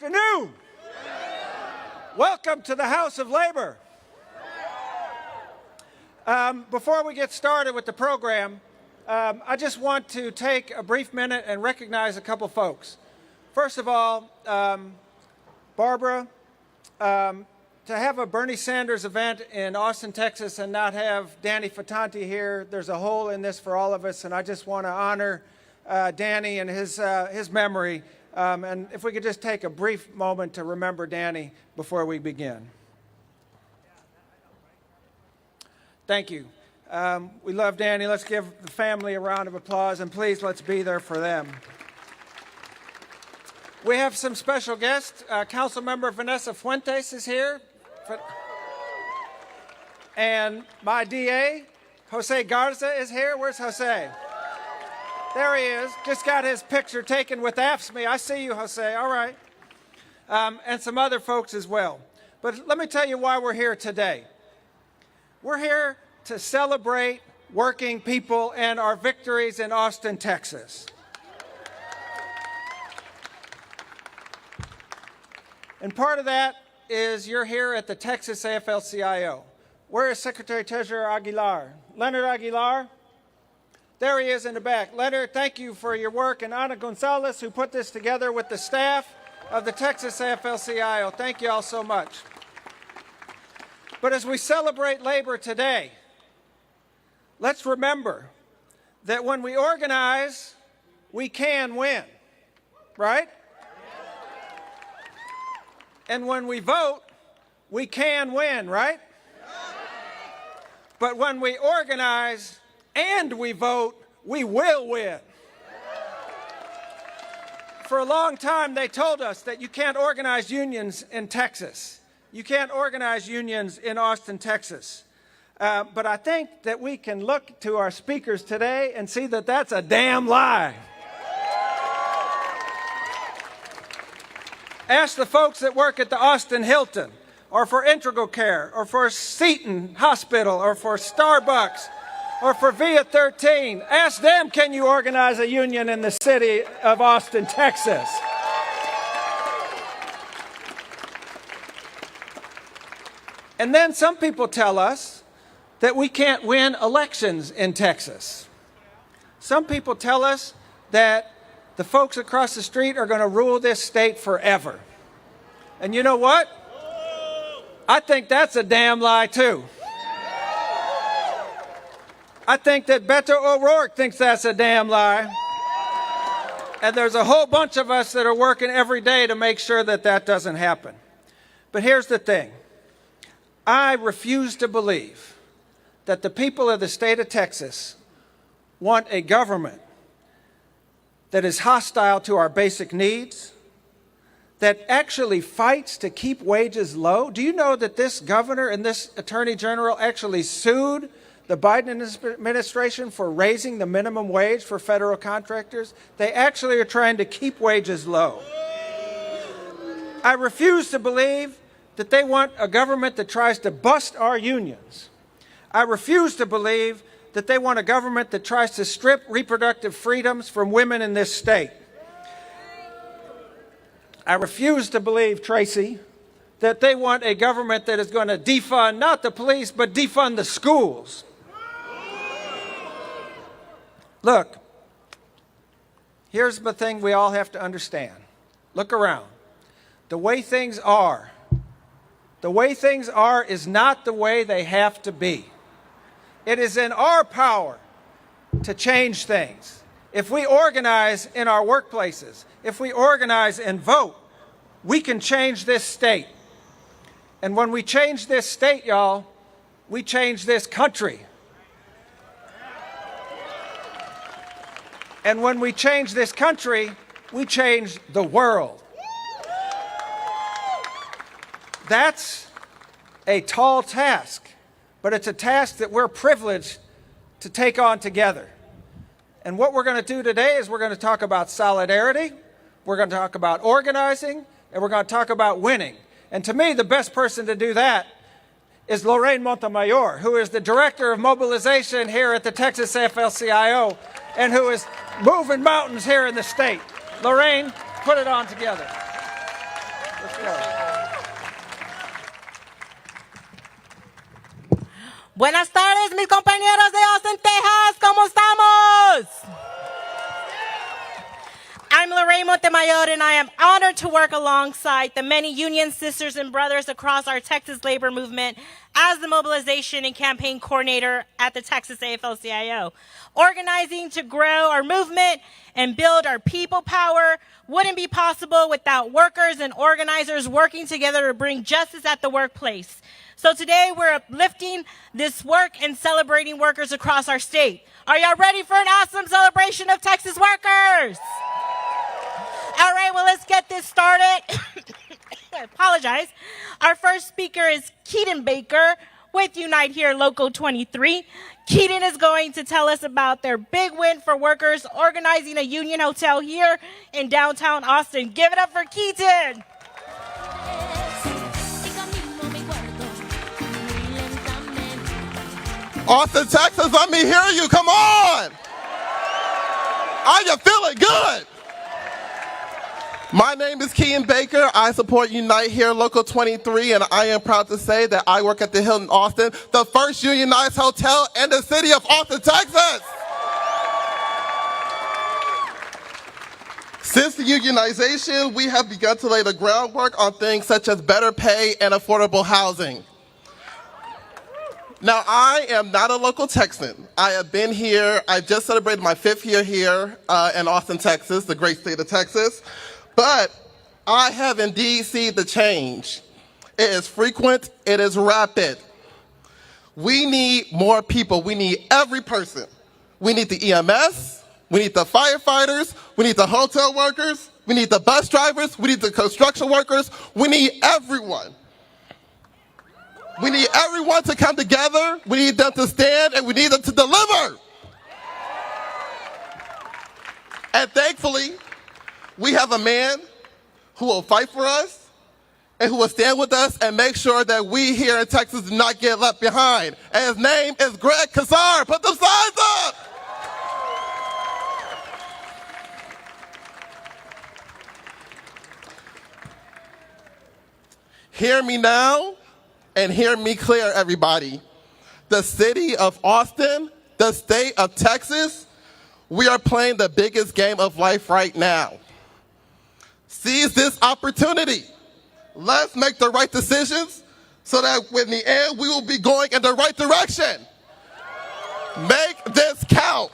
Afternoon. Welcome to the House of Labor. Before we get started with the program, I just want to take a brief minute and recognize a couple folks. First of all, Barbara, to have a Bernie Sanders event in Austin, Texas and not have Danny Fatanti here, there's a hole in this for all of us, and I just want to honor Danny and his memory. And if we could just take a brief moment to remember Danny before we begin. Thank you. We love Danny. Let's give the family a round of applause, and please let's be there for them. We have some special guests. Councilmember Vanessa Fuentes is here. And my DA, Jose Garza, is here. Where's Jose? There he is. Just got his picture taken with AFSCME. I see you, Jose. All right. And some other folks as well. But let me tell you why we're here today. We're here to celebrate working people and our victories in Austin, Texas. And part of that is you're here at the Texas AFL-CIO. Where is Secretary Treasurer Aguilar? Leonard Aguilar? There he is in the back. Leonard, thank you for your work. And Ana Gonzalez, who put this together with the staff of the Texas AFL-CIO. Thank you all so much. But as we celebrate labor today, let's remember that when we organize, we can win, right? And when we vote, we can win, right? But when we organize and we vote, we will win. For a long time, they told us that you can't organize unions in Texas. You can't organize unions in Austin, Texas. But I think that we can look to our speakers today and see that that's a damn lie. Ask the folks that work at the Austin Hilton, or for Integral Care, or for Seton Hospital, or for Starbucks, or for Via 13. Ask them, can you organize a union in the city of Austin, Texas? And then some people tell us that we can't win elections in Texas. Some people tell us that the folks across the street are going to rule this state forever. And you know what? I think that's a damn lie, too. I think that Beto O'Rourke thinks that's a damn lie. And there's a whole bunch of us that are working every day to make sure that that doesn't happen. But here's the thing. I refuse to believe that the people of the state of Texas want a government that is hostile to our basic needs, that actually fights to keep wages low. Do you know that this governor and this attorney general actually sued the Biden administration for raising the minimum wage for federal contractors? They actually are trying to keep wages low. I refuse to believe that they want a government that tries to bust our unions. I refuse to believe that they want a government that tries to strip reproductive freedoms from women in this state. I refuse to believe, Tracy, that they want a government that is going to defund not the police, but defund the schools. Look, here's the thing we all have to understand. Look around. The way things are is not the way they have to be. It is in our power to change things. If we organize in our workplaces, if we organize and vote, we can change this state. And when we change this state, y'all, we change this country. And when we change this country, we change the world. That's a tall task, but it's a task that we're privileged to take on together. And what we're going to do today is we're going to talk about solidarity, we're going to talk about organizing, and we're going to talk about winning. And to me, the best person to do that is Lorraine Montemayor, who is the Director of Mobilization here at the Texas AFL-CIO and who is moving mountains here in the state. Lorraine, put it on together. Buenas tardes, mis compañeros de Austin, Texas. ¿Cómo estamos? I'm Lorraine Montemayor, and I am honored to work alongside the many union sisters and brothers across our Texas labor movement as the mobilization and campaign coordinator at the Texas AFL-CIO. Organizing to grow our movement and build our people power wouldn't be possible without workers and organizers working together to bring justice at the workplace. So today we're uplifting this work and celebrating workers across our state. Are y'all ready for an awesome celebration of Texas workers? All right, well, let's get this started. I apologize. Our first speaker is Keaton Baker with Unite Here Local 23. Keaton is going to tell us about their big win for workers organizing a union hotel here in downtown Austin. Give it up for Keaton. Austin, Texas, let me hear you. Come on. Are you feeling good? My name is Keaton Baker. I support Unite Here Local 23, and I am proud to say that I work at the Hilton Austin, the first unionized hotel in the city of Austin, Texas. Since the unionization, we have begun to lay the groundwork on things such as better pay and affordable housing. Now, I am not a local Texan. I have been here. I just celebrated my 5th year here in Austin, Texas, the great state of Texas. But I have indeed seen the change. It is frequent. It is rapid. We need more people. We need every person. We need the EMS. We need the firefighters. We need the hotel workers. We need the bus drivers. We need the construction workers. We need everyone. We need everyone to come together. We need them to stand, and we need them to deliver. And thankfully, we have a man who will fight for us and who will stand with us and make sure that we here in Texas do not get left behind. And his name is Greg Kazar. Put them signs up. Hear me now and hear me clear, everybody. The city of Austin, the state of Texas, we are playing the biggest game of life right now. Seize this opportunity. Let's make the right decisions so that in the end we will be going in the right direction. Make this count.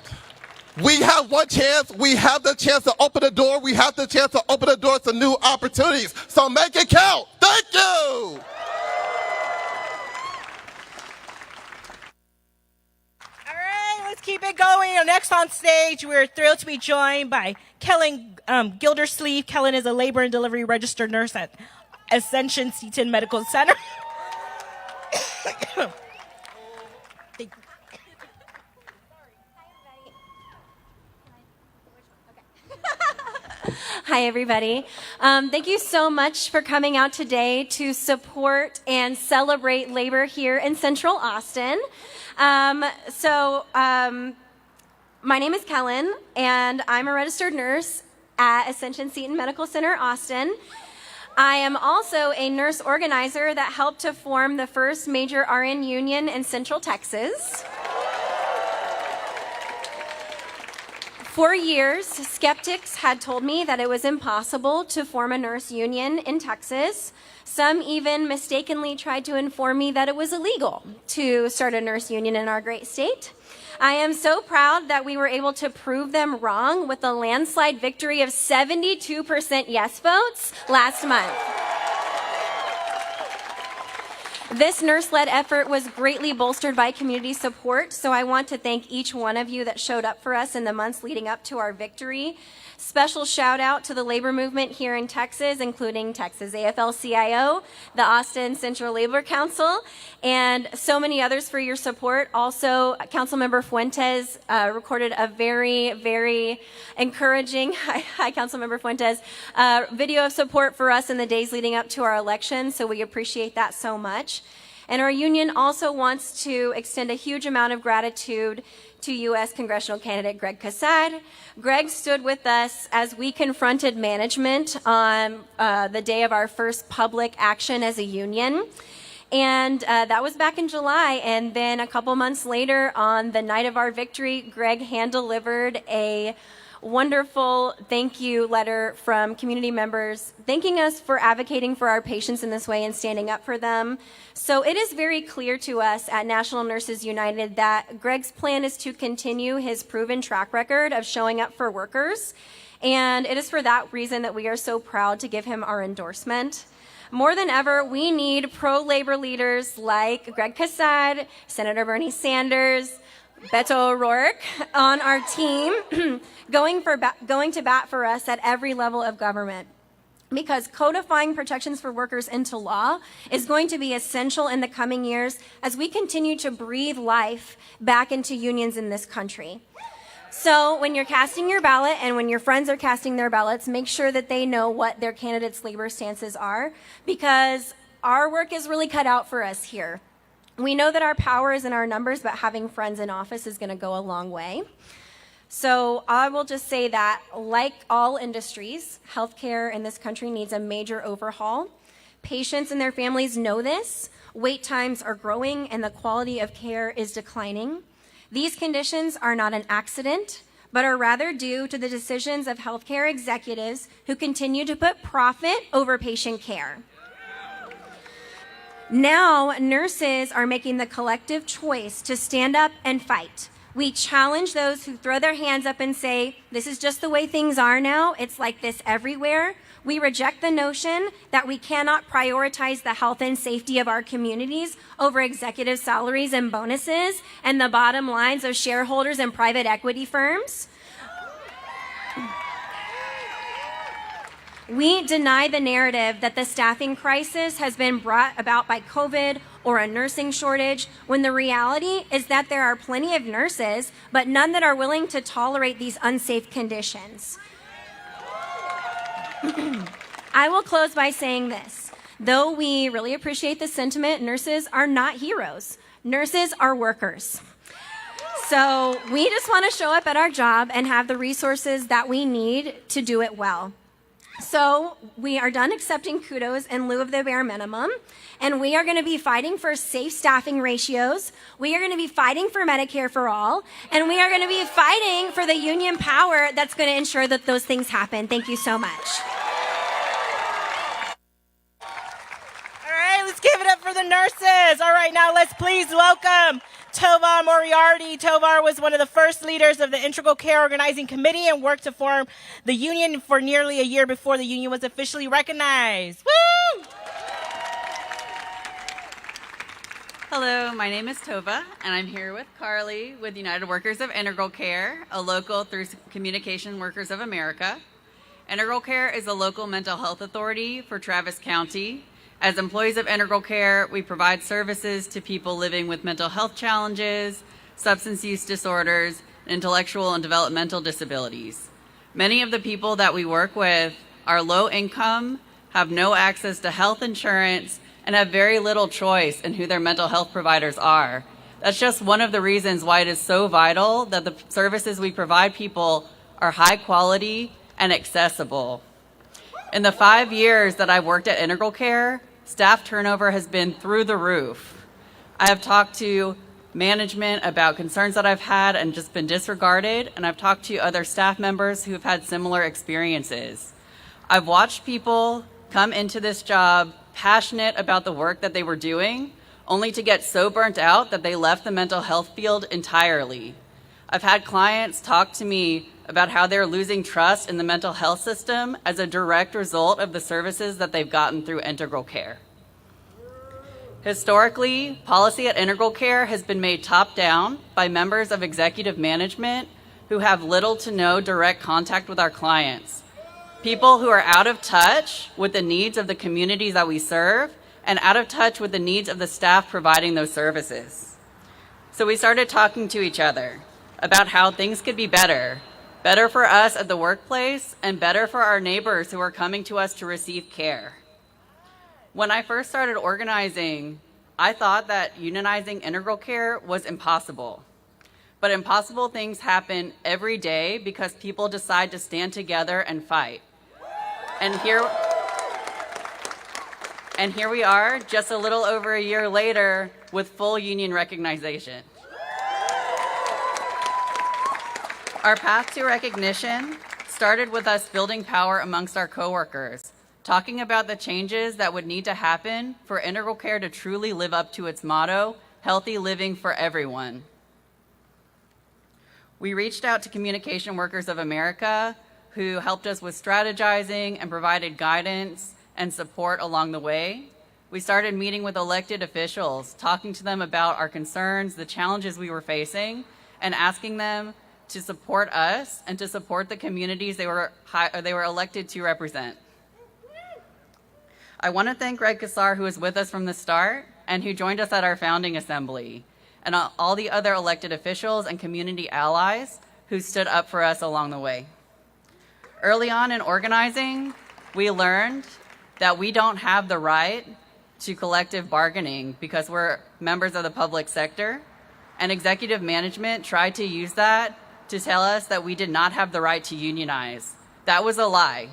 We have one chance. We have the chance to open the door. We have the chance to open the door to new opportunities. So make it count. Thank you. Keep it going. Next on stage, we're thrilled to be joined by Kellen Gildersleeve. Kellen is a labor and delivery registered nurse at Ascension Seton Medical Center. Hi, everybody. Thank you so much for coming out today to support and celebrate labor here in Central Austin. My name is Kellen, and I'm a registered nurse at Ascension Seton Medical Center, Austin. I am also a nurse organizer that helped to form the first major RN union in Central Texas. For years, skeptics had told me that it was impossible to form a nurse union in Texas. Some even mistakenly tried to inform me that it was illegal to start a nurse union in our great state. I am so proud that we were able to prove them wrong with a landslide victory of 72% yes votes last month. This nurse-led effort was greatly bolstered by community support, so I want to thank each one of you that showed up for us in the months leading up to our victory. Special shout out to the labor movement here in Texas, including Texas AFL-CIO, the Austin Central Labor Council, and so many others for your support. Also, Councilmember Fuentes recorded a very, very encouraging, hi Councilmember Fuentes, video of support for us in the days leading up to our election, so we appreciate that so much. And our union also wants to extend a huge amount of gratitude to U.S. congressional candidate Greg Casad. Greg stood with us as we confronted management on the day of our first public action as a union. And that was back in July. And then a couple months later, on the night of our victory, Greg hand-delivered a wonderful thank you letter from community members thanking us for advocating for our patients in this way and standing up for them. So it is very clear to us at National Nurses United that Greg's plan is to continue his proven track record of showing up for workers. And it is for that reason that we are so proud to give him our endorsement. More than ever, we need pro-labor leaders like Greg Casad, Senator Bernie Sanders, Beto O'Rourke on our team going to bat for us at every level of government. Because codifying protections for workers into law is going to be essential in the coming years as we continue to breathe life back into unions in this country. So when you're casting your ballot and when your friends are casting their ballots, make sure that they know what their candidates' labor stances are, because our work is really cut out for us here. We know that our power is in our numbers, but having friends in office is going to go a long way. So I will just say that, like all industries, healthcare in this country needs a major overhaul. Patients and their families know this. Wait times are growing and the quality of care is declining. These conditions are not an accident, but are rather due to the decisions of healthcare executives who continue to put profit over patient care. Now, nurses are making the collective choice to stand up and fight. We challenge those who throw their hands up and say, this is just the way things are now. It's like this everywhere. We reject the notion that we cannot prioritize the health and safety of our communities over executive salaries and bonuses and the bottom lines of shareholders and private equity firms. We deny the narrative that the staffing crisis has been brought about by COVID or a nursing shortage, when the reality is that there are plenty of nurses, but none that are willing to tolerate these unsafe conditions. I will close by saying this. Though we really appreciate the sentiment, nurses are not heroes. Nurses are workers. So we just want to show up at our job and have the resources that we need to do it well. So we are done accepting kudos in lieu of the bare minimum, and we are going to be fighting for safe staffing ratios. We are going to be fighting for Medicare for all, and we are going to be fighting for the union power that's going to ensure that those things happen. Thank you so much. All right, let's give it up for the nurses. All right, now let's please welcome Tovar Moriarty. Tovar was one of the first leaders of the Integral Care Organizing Committee and worked to form the union for nearly a year before the union was officially recognized. Woo! Hello, my name is Tova, and I'm here with Carly with United Workers of Integral Care, a local through Communication Workers of America. Integral Care is a local mental health authority for Travis County. As employees of Integral Care, we provide services to people living with mental health challenges, substance use disorders, and intellectual and developmental disabilities. Many of the people that we work with are low income, have no access to health insurance, and have very little choice in who their mental health providers are. That's just one of the reasons why it is so vital that the services we provide people are high quality and accessible. In the 5 years that I've worked at Integral Care, staff turnover has been through the roof. I have talked to management about concerns that I've had and just been disregarded, and I've talked to other staff members who've had similar experiences. I've watched people come into this job passionate about the work that they were doing, only to get so burnt out that they left the mental health field entirely. I've had clients talk to me about how they're losing trust in the mental health system as a direct result of the services that they've gotten through Integral Care. Historically, policy at Integral Care has been made top-down by members of executive management who have little to no direct contact with our clients. People who are out of touch with the needs of the communities that we serve and out of touch with the needs of the staff providing those services. So we started talking to each other about how things could be better for us at the workplace and better for our neighbors who are coming to us to receive care. When I first started organizing, I thought that unionizing Integral Care was impossible. but impossible things happen every day because people decide to stand together and fight. And here we are, just a little over a year later, with full union recognition. Our path to recognition started with us building power amongst our coworkers, talking about the changes that would need to happen for Integral Care to truly live up to its motto, healthy living for everyone. We reached out to Communication Workers of America, who helped us with strategizing and provided guidance and support along the way. We started meeting with elected officials, talking to them about our concerns, the challenges we were facing, and asking them to support us and to support the communities they were elected to represent. I want to thank Greg Kassar, who was with us from the start and who joined us at our founding assembly, and all the other elected officials and community allies who stood up for us along the way. Early on in organizing, we learned that we don't have the right to collective bargaining because we're members of the public sector, and executive management tried to use that to tell us that we did not have the right to unionize. That was a lie.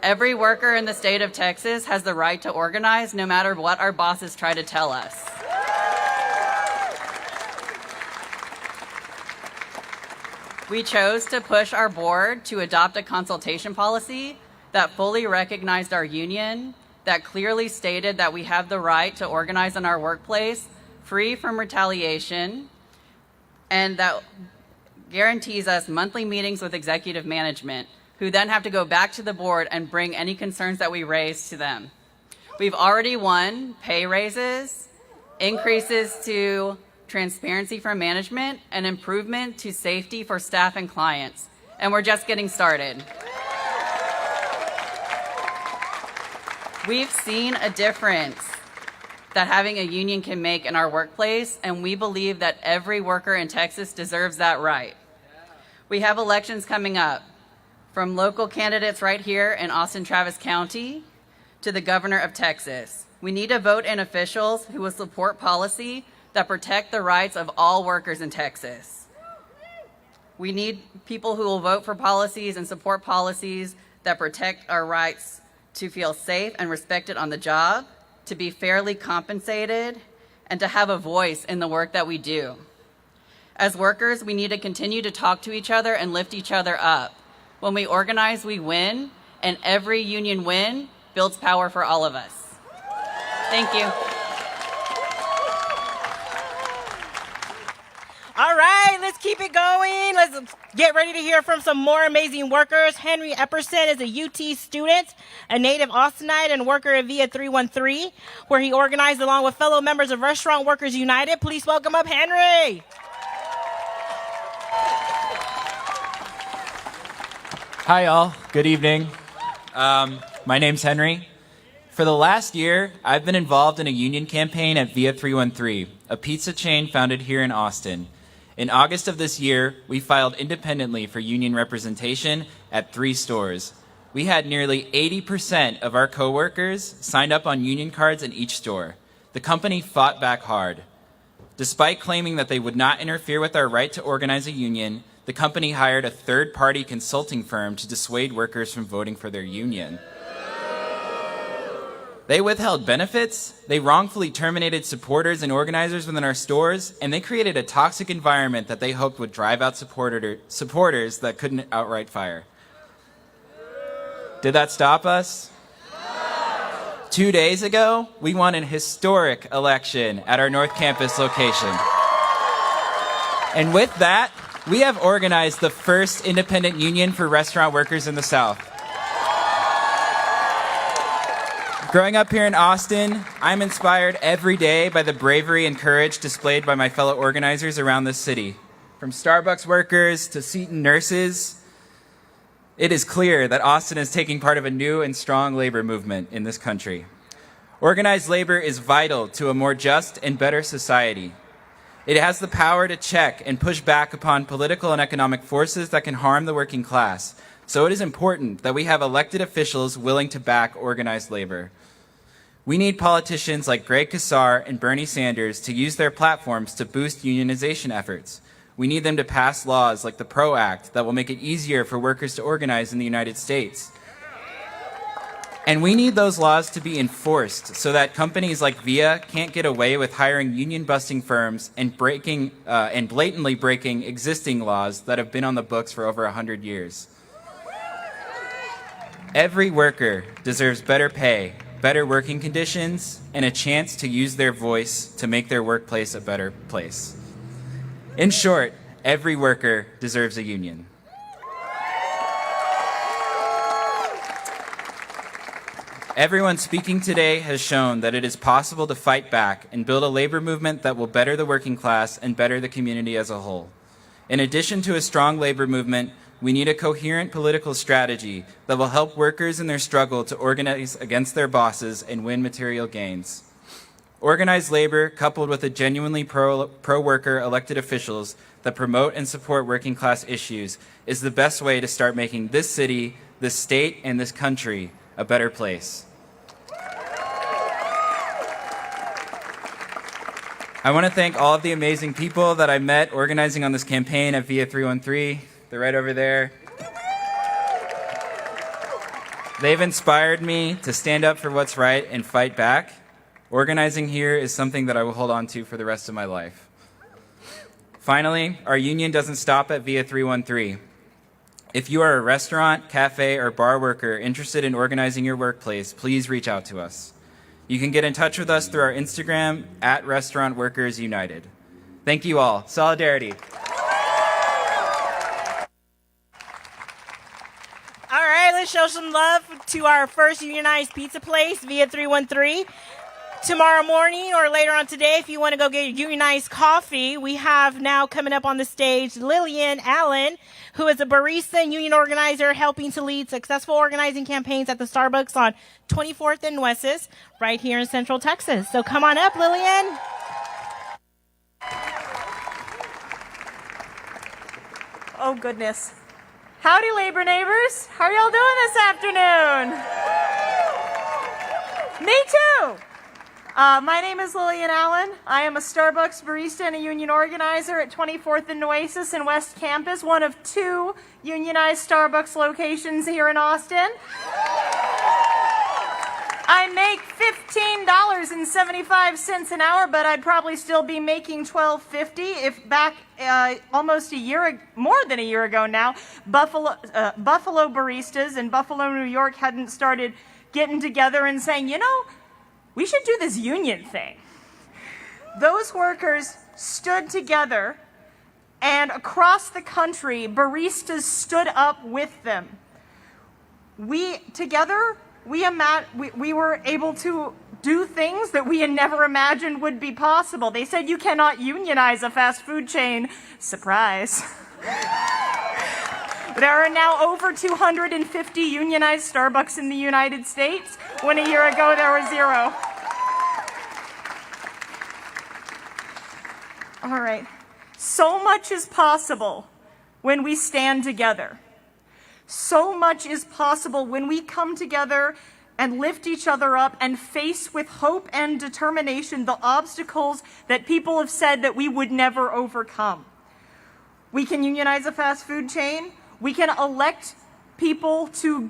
Every worker in the state of Texas has the right to organize, no matter what our bosses try to tell us. We chose to push our board to adopt a consultation policy that fully recognized our union, that clearly stated that we have the right to organize in our workplace, free from retaliation, and that guarantees us monthly meetings with executive management, who then have to go back to the board and bring any concerns that we raise to them. We've already won pay raises, increases to transparency for management, and improvement to safety for staff and clients. And we're just getting started. We've seen a difference that having a union can make in our workplace, and we believe that every worker in Texas deserves that right. We have elections coming up, from local candidates right here in Austin Travis County to the governor of Texas. We need to vote in officials who will support policy that protect the rights of all workers in Texas. We need people who will vote for policies and support policies that protect our rights to feel safe and respected on the job, to be fairly compensated, and to have a voice in the work that we do. As workers, we need to continue to talk to each other and lift each other up. When we organize, we win, and every union win builds power for all of us. Thank you. All right, let's keep it going. Let's get ready to hear from some more amazing workers. Henry Epperson is a UT student, a native Austinite, and worker at Via 313, where he organized along with fellow members of Restaurant Workers United. Please welcome up Henry. Hi, all. Good evening. My name's Henry. For the last year, I've been involved in a union campaign at Via 313, a pizza chain founded here in Austin. In August of this year, we filed independently for union representation at 3 stores. We had nearly 80% of our coworkers signed up on union cards in each store. The company fought back hard. Despite claiming that they would not interfere with our right to organize a union, the company hired a third-party consulting firm to dissuade workers from voting for their union. They withheld benefits, they wrongfully terminated supporters and organizers within our stores, and they created a toxic environment that they hoped would drive out supporters that couldn't outright fire. Did that stop us? 2 days ago, we won an historic election at our North Campus location. And with that, we have organized the first independent union for restaurant workers in the South. Growing up here in Austin, I'm inspired every day by the bravery and courage displayed by my fellow organizers around this city. From Starbucks workers to Seton nurses, it is clear that Austin is taking part of a new and strong labor movement in this country. Organized labor is vital to a more just and better society. It has the power to check and push back upon political and economic forces that can harm the working class. So it is important that we have elected officials willing to back organized labor. We need politicians like Greg Kassar and Bernie Sanders to use their platforms to boost unionization efforts. We need them to pass laws like the PRO Act that will make it easier for workers to organize in the United States. And we need those laws to be enforced so that companies like VIA can't get away with hiring union-busting firms and blatantly breaking existing laws that have been on the books for over 100 years. Every worker deserves better pay, better working conditions, and a chance to use their voice to make their workplace a better place. In short, every worker deserves a union. Everyone speaking today has shown that it is possible to fight back and build a labor movement that will better the working class and better the community as a whole. In addition to a strong labor movement, we need a coherent political strategy that will help workers in their struggle to organize against their bosses and win material gains. Organized labor, coupled with a genuinely pro-worker elected officials that promote and support working class issues, is the best way to start making this city, this state, and this country a better place. I want to thank all of the amazing people that I met organizing on this campaign at VIA 313. They're right over there. They've inspired me to stand up for what's right and fight back. Organizing here is something that I will hold on to for the rest of my life. Finally, our union doesn't stop at VIA 313. If you are a restaurant, cafe, or bar worker interested in organizing your workplace, please reach out to us. You can get in touch with us through our Instagram at Restaurant Workers United. Thank you all. Solidarity. All right, let's show some love to our first unionized pizza place, VIA 313. Tomorrow morning or later on today, if you want to go get unionized coffee, we have now coming up on the stage Lillian Allen, who is a barista and union organizer helping to lead successful organizing campaigns at the Starbucks on 24th and Wesses right here in Central Texas. So come on up, Lillian. Oh, goodness. Howdy, labor neighbors. How are y'all doing this afternoon? Me too. My name is Lillian Allen. I am a Starbucks barista and a union organizer at 24th and Nueces in West Campus, one of 2 unionized Starbucks locations here in Austin. I make $15.75 an hour, but I'd probably still be making $12.50 if back almost more than a year ago now, Buffalo baristas in Buffalo, New York hadn't started getting together and saying, you know, we should do this union thing. Those workers stood together, and across the country, baristas stood up with them. Together, we were able to do things that we had never imagined would be possible. They said you cannot unionize a fast food chain. Surprise. There are now over 250 unionized Starbucks in the United States, when a year ago there were 0. All right. So much is possible when we stand together. So much is possible when we come together and lift each other up and face with hope and determination the obstacles that people have said that we would never overcome. We can unionize a fast food chain. We can elect people to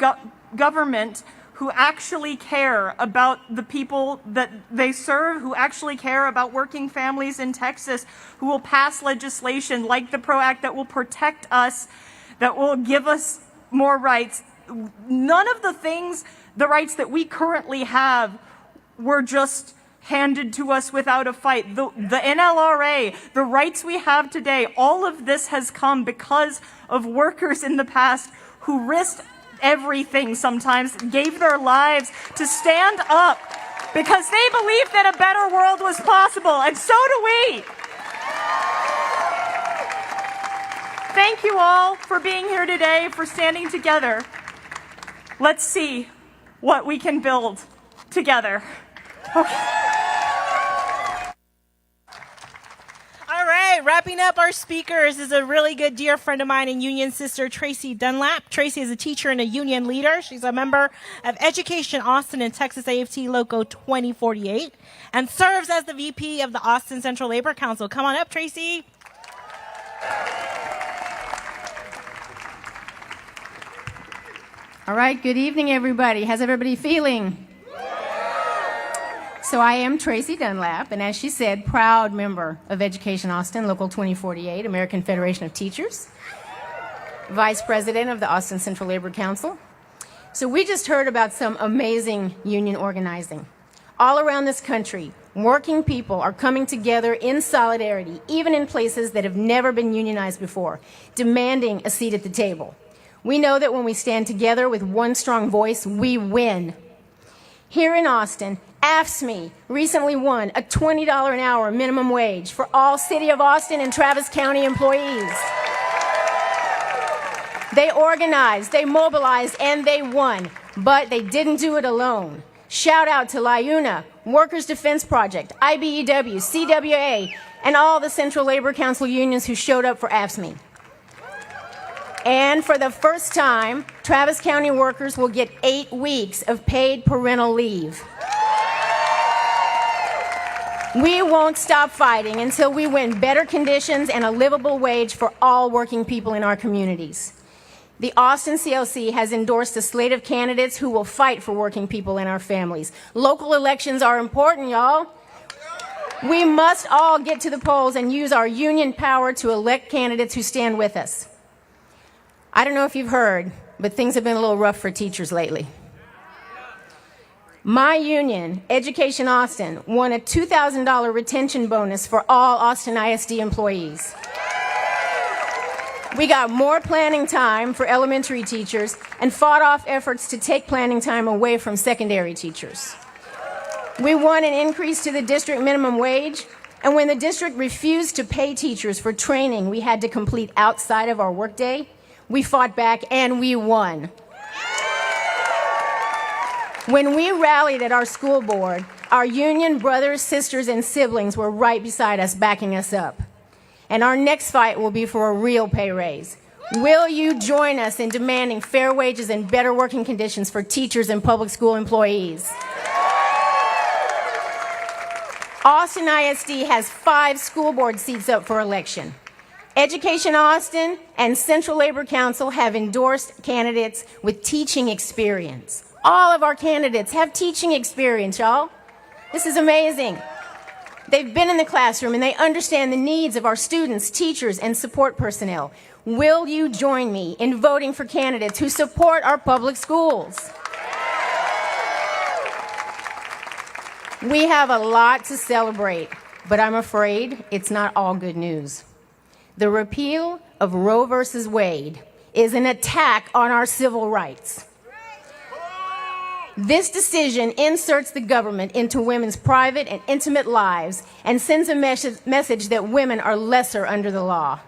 government who actually care about the people that they serve, who actually care about working families in Texas, who will pass legislation like the PRO Act that will protect us, that will give us more rights. None of the rights that we currently have were just handed to us without a fight. The NLRA, the rights we have today, all of this has come because of workers in the past who risked everything sometimes, gave their lives to stand up because they believed that a better world was possible, and so do we. Thank you all for being here today, for standing together. Let's see what we can build together. Okay. All right, wrapping up our speakers is a really good dear friend of mine and union sister, Tracy Dunlap. Tracy is a teacher and a union leader. She's a member of Education Austin and Texas AFT Loco 2048 and serves as the VP of the Austin Central Labor Council. Come on up, Tracy. All right, good evening, everybody. How's everybody feeling? So I am Tracy Dunlap, and as she said, proud member of Education Austin, Local 2048, American Federation of Teachers, Vice President of the Austin Central Labor Council. So we just heard about some amazing union organizing. All around this country, working people are coming together in solidarity, even in places that have never been unionized before, demanding a seat at the table. We know that when we stand together with one strong voice, we win. Here in Austin, AFSCME recently won a $20 an hour minimum wage for all City of Austin and Travis County employees. They organized, they mobilized, and they won, but they didn't do it alone. Shout out to LIUNA, Workers' Defense Project, IBEW, CWA, and all the Central Labor Council unions who showed up for AFSCME. And for the first time, Travis County workers will get 8 weeks of paid parental leave. We won't stop fighting until we win better conditions and a livable wage for all working people in our communities. The Austin CLC has endorsed a slate of candidates who will fight for working people and our families. Local elections are important, y'all. We must all get to the polls and use our union power to elect candidates who stand with us. I don't know if you've heard, but things have been a little rough for teachers lately. My union, Education Austin, won a $2,000 retention bonus for all Austin ISD employees. We got more planning time for elementary teachers and fought off efforts to take planning time away from secondary teachers. We won an increase to the district minimum wage, and when the district refused to pay teachers for training we had to complete outside of our workday, we fought back and we won. When we rallied at our school board, our union brothers, sisters, and siblings were right beside us, backing us up. And our next fight will be for a real pay raise. Will you join us in demanding fair wages and better working conditions for teachers and public school employees? Austin ISD has 5 school board seats up for election. Education Austin and Central Labor Council have endorsed candidates with teaching experience. All of our candidates have teaching experience, y'all. This is amazing. They've been in the classroom and they understand the needs of our students, teachers, and support personnel. Will you join me in voting for candidates who support our public schools? We have a lot to celebrate, but I'm afraid it's not all good news. The repeal of Roe versus Wade is an attack on our civil rights. This decision inserts the government into women's private and intimate lives and sends a message that women are lesser under the law.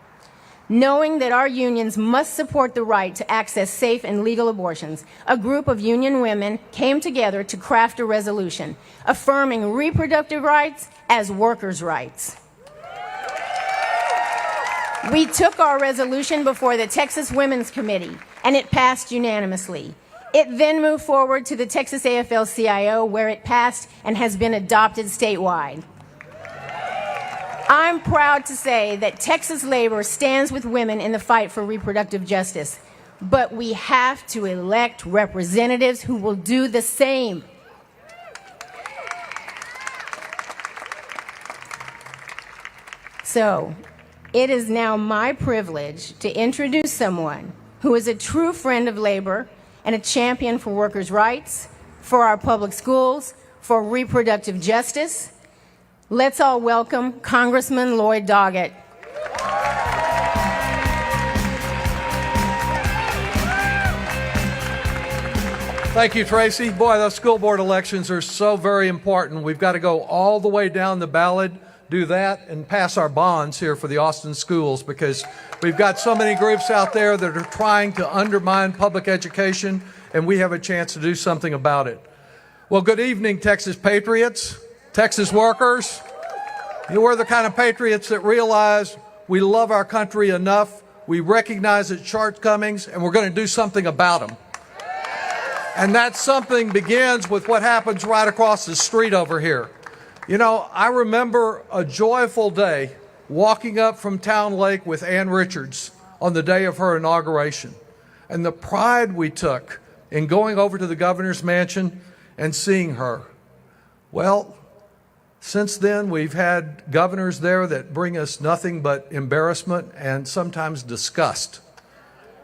Knowing that our unions must support the right to access safe and legal abortions, a group of union women came together to craft a resolution affirming reproductive rights as workers' rights. We took our resolution before the Texas Women's Committee, and it passed unanimously. It then moved forward to the Texas AFL-CIO, where it passed and has been adopted statewide. I'm proud to say that Texas labor stands with women in the fight for reproductive justice, but we have to elect representatives who will do the same. So, it is now my privilege to introduce someone who is a true friend of labor and a champion for workers' rights, for our public schools, for reproductive justice. Let's all welcome Congressman Lloyd Doggett. Thank you, Tracy. Boy, those school board elections are so very important. We've got to go all the way down the ballot, do that, and pass our bonds here for the Austin schools, because we've got so many groups out there that are trying to undermine public education, and we have a chance to do something about it. Well, good evening, Texas patriots, Texas workers. We're the kind of patriots that realize we love our country enough, we recognize its shortcomings, and we're going to do something about them. And that something begins with what happens right across the street over here. You know, I remember a joyful day walking up from Town Lake with Ann Richards on the day of her inauguration, and the pride we took in going over to the governor's mansion and seeing her. Well, since then, we've had governors there that bring us nothing but embarrassment and sometimes disgust.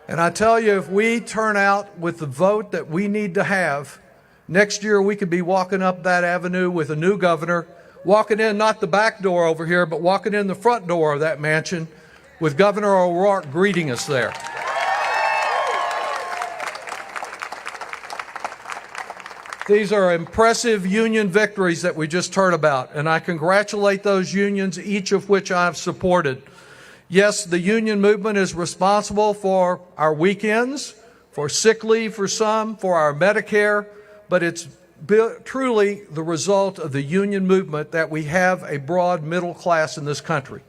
And I tell you, if we turn out with the vote that we need to have, next year we could be walking up that avenue with a new governor, walking in not the back door over here, but walking in the front door of that mansion with Governor O'Rourke greeting us there. These are impressive union victories that we just heard about, and I congratulate those unions, each of which I've supported. Yes, the union movement is responsible for our weekends, for sick leave for some, for our Medicare, but it's truly the result of the union movement that we have a broad middle class in this country.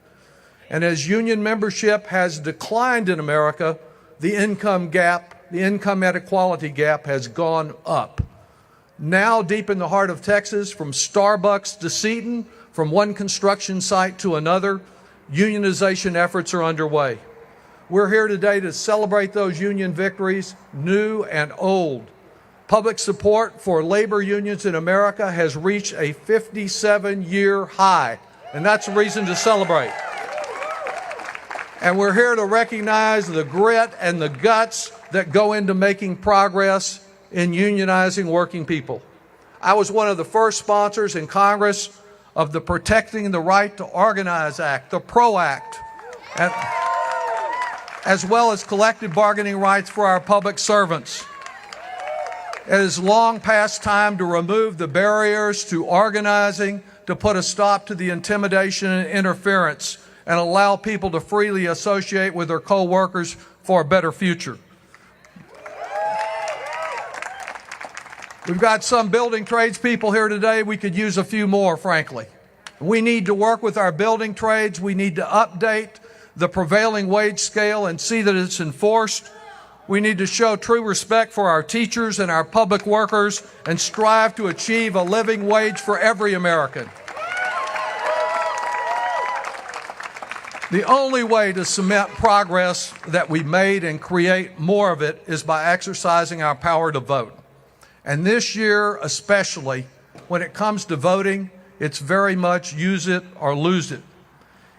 And as union membership has declined in America, the income gap, the income inequality gap has gone up. Now, deep in the heart of Texas, from Starbucks to Seton, from one construction site to another, unionization efforts are underway. We're here today to celebrate those union victories, new and old. Public support for labor unions in America has reached a 57-year high, and that's a reason to celebrate. And we're here to recognize the grit and the guts that go into making progress in unionizing working people. I was one of the first sponsors in Congress of the Protecting the Right to Organize Act, the PRO Act, as well as collective bargaining rights for our public servants. It is long past time to remove the barriers to organizing, to put a stop to the intimidation and interference, and allow people to freely associate with their co-workers for a better future. We've got some building trades people here today. We could use a few more, frankly. We need to work with our building trades. We need to update the prevailing wage scale and see that it's enforced. We need to show true respect for our teachers and our public workers and strive to achieve a living wage for every American. The only way to cement progress that we made and create more of it is by exercising our power to vote. And this year, especially, when it comes to voting, it's very much use it or lose it.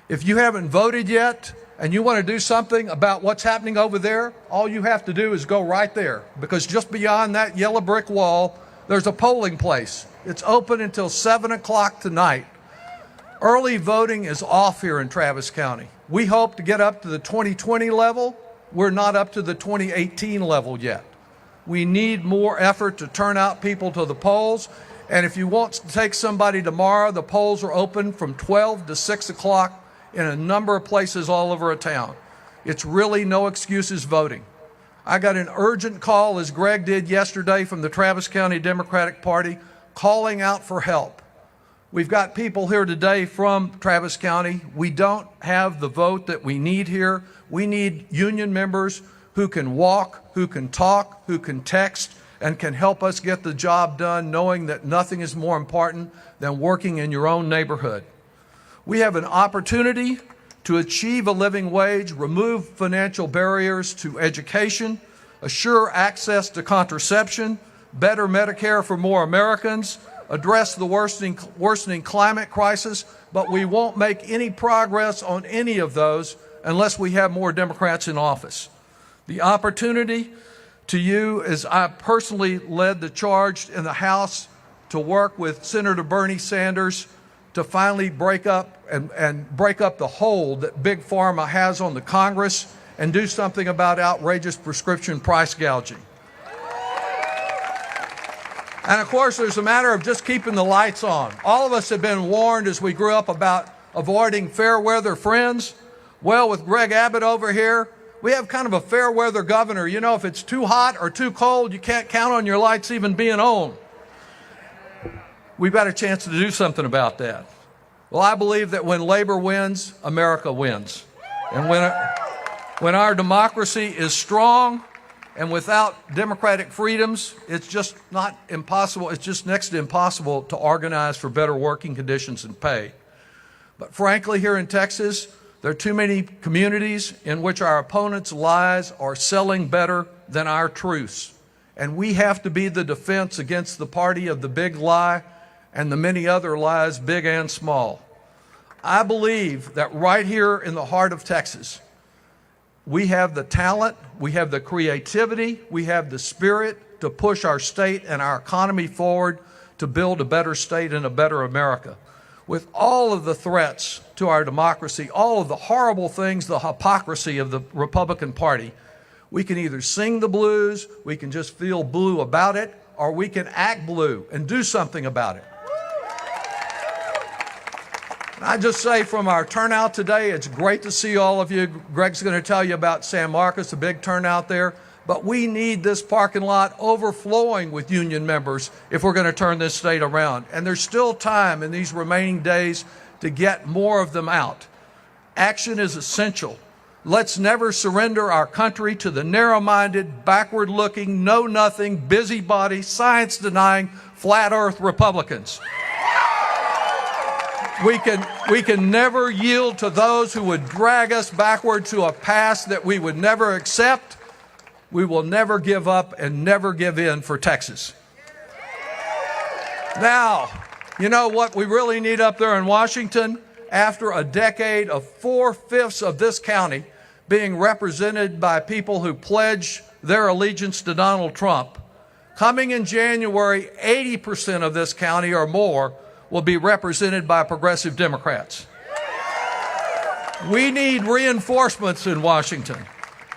If you haven't voted yet and you want to do something about what's happening over there, all you have to do is go right there, because just beyond that yellow brick wall, there's a polling place. It's open until 7 o'clock tonight. Early voting is off here in Travis County. We hope to get up to the 2020 level. We're not up to the 2018 level yet. We need more effort to turn out people to the polls. And if you want to take somebody tomorrow, the polls are open from 12 to 6 o'clock in a number of places all over a town. It's really no excuses voting. I got an urgent call, as Greg did yesterday, from the Travis County Democratic Party calling out for help. We've got people here today from Travis County. We don't have the vote that we need here. We need union members who can walk, who can talk, who can text, and can help us get the job done, knowing that nothing is more important than working in your own neighborhood. We have an opportunity to achieve a living wage, remove financial barriers to education, assure access to contraception, better Medicare for more Americans, address the worsening climate crisis, but we won't make any progress on any of those unless we have more Democrats in office. The opportunity to you is I personally led the charge in the House to work with Senator Bernie Sanders to finally break up the hold that Big Pharma has on the Congress and do something about outrageous prescription price gouging. And of course, there's a matter of just keeping the lights on. All of us have been warned as we grew up about avoiding fair weather friends. Well, with Greg Abbott over here, we have kind of a fair weather governor. You know, if it's too hot or too cold, you can't count on your lights even being on. We've got a chance to do something about that. Well, I believe that when labor wins, America wins. And when our democracy is strong and without democratic freedoms, it's just not impossible. It's just next to impossible to organize for better working conditions and pay. But frankly, here in Texas, there are too many communities in which our opponents' lies are selling better than our truths. And we have to be the defense against the party of the big lie and the many other lies, big and small. I believe that right here in the heart of Texas, we have the talent, we have the creativity, we have the spirit to push our state and our economy forward to build a better state and a better America. With all of the threats to our democracy, all of the horrible things, the hypocrisy of the Republican Party, we can either sing the blues, we can just feel blue about it, or we can act blue and do something about it. And I just say from our turnout today, it's great to see all of you. Greg's going to tell you about San Marcos, a big turnout there. But we need this parking lot overflowing with union members if we're going to turn this state around. And there's still time in these remaining days to get more of them out. Action is essential. Let's never surrender our country to the narrow-minded, backward-looking, know-nothing, busybody, science-denying, flat-earth Republicans. We can never yield to those who would drag us backward to a past that we would never accept. We will never give up and never give in for Texas. Now, you know what we really need up there in Washington? After a decade of 4/5 of this county being represented by people who pledge their allegiance to Donald Trump, coming in January, 80% of this county or more will be represented by progressive Democrats. We need reinforcements in Washington.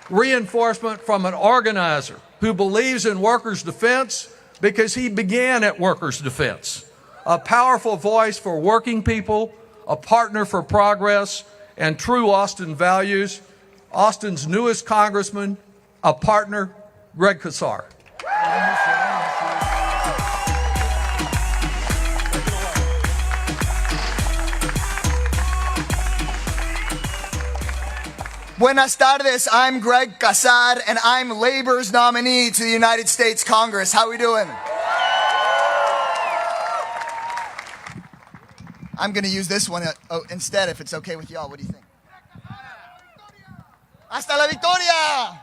Reinforcement from an organizer who believes in workers' defense because he began at workers' defense. A powerful voice for working people, a partner for progress, and true Austin values. Austin's newest congressman, a partner, Greg Casar. Buenas tardes, I'm Greg Casar, and I'm Labor's nominee to the United States Congress. How we doing? I'm going to use this one instead if it's okay with y'all. What do you think? Hasta la victoria!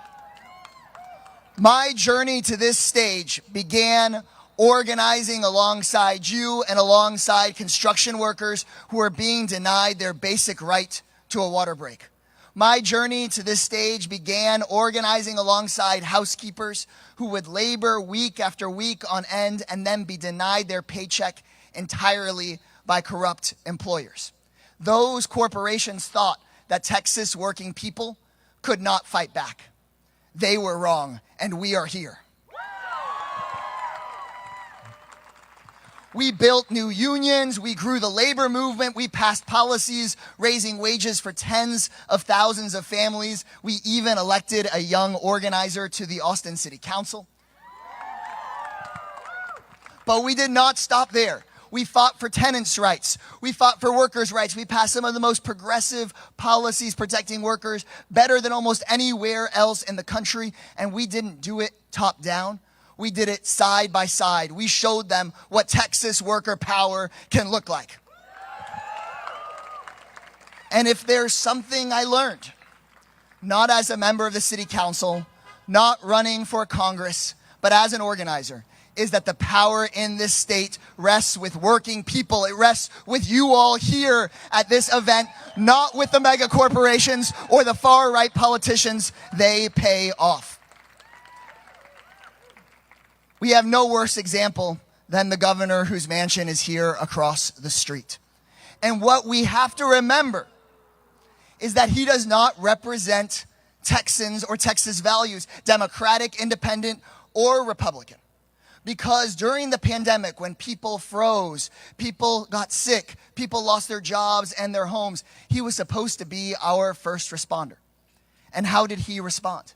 My journey to this stage began organizing alongside you and alongside construction workers who are being denied their basic right to a water break. My journey to this stage began organizing alongside housekeepers who would labor week after week on end and then be denied their paycheck entirely by corrupt employers. Those corporations thought that Texas working people could not fight back. They were wrong, and we are here. We built new unions, we grew the labor movement, we passed policies raising wages for tens of thousands of families. We even elected a young organizer to the Austin City Council. But we did not stop there. We fought for tenants' rights. We fought for workers' rights. We passed some of the most progressive policies protecting workers better than almost anywhere else in the country. And we didn't do it top down. We did it side by side. We showed them what Texas worker power can look like. And if there's something I learned, not as a member of the city council, not running for Congress, but as an organizer, is that the power in this state rests with working people. It rests with you all here at this event, not with the mega corporations or the far-right politicians. They pay off. We have no worse example than the governor whose mansion is here across the street. And what we have to remember is that he does not represent Texans or Texas values, Democratic, Independent, or Republican. Because during the pandemic, when people froze, people got sick, people lost their jobs and their homes, he was supposed to be our first responder. And how did he respond?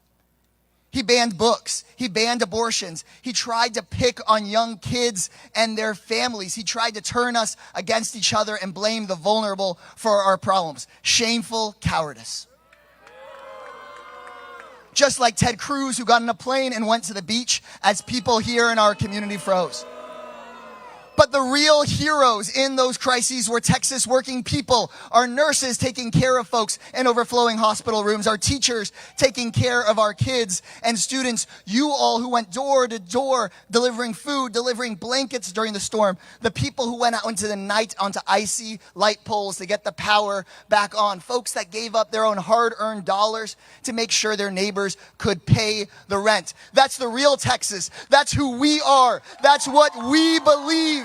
He banned books. He banned abortions. He tried to pick on young kids and their families. He tried to turn us against each other and blame the vulnerable for our problems. Shameful cowardice. Just like Ted Cruz, who got on a plane and went to the beach as people here in our community froze. But the real heroes in those crises were Texas working people, our nurses taking care of folks in overflowing hospital rooms, our teachers taking care of our kids and students, you all who went door to door delivering food, delivering blankets during the storm, the people who went out into the night onto icy light poles to get the power back on, folks that gave up their own hard-earned dollars to make sure their neighbors could pay the rent. That's the real Texas. That's who we are. That's what we believe.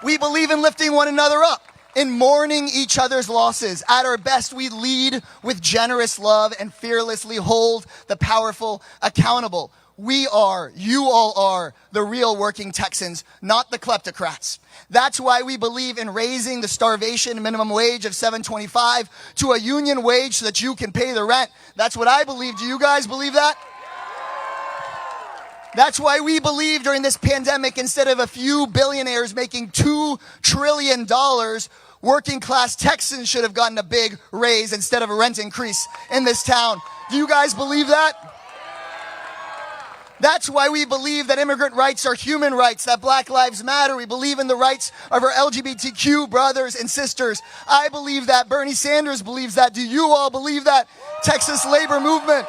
We believe in lifting one another up, in mourning each other's losses. At our best, we lead with generous love and fearlessly hold the powerful accountable. We are, you all are, the real working Texans, not the kleptocrats. That's why we believe in raising the starvation minimum wage of $7.25 to a union wage so that you can pay the rent. That's what I believe. Do you guys believe that? That's why we believe during this pandemic, instead of a few billionaires making $2 trillion, working class Texans should have gotten a big raise instead of a rent increase in this town. Do you guys believe that? That's why we believe that immigrant rights are human rights, that Black Lives Matter. We believe in the rights of our LGBTQ brothers and sisters. I believe that. Bernie Sanders believes that. Do you all believe that? Texas labor movement.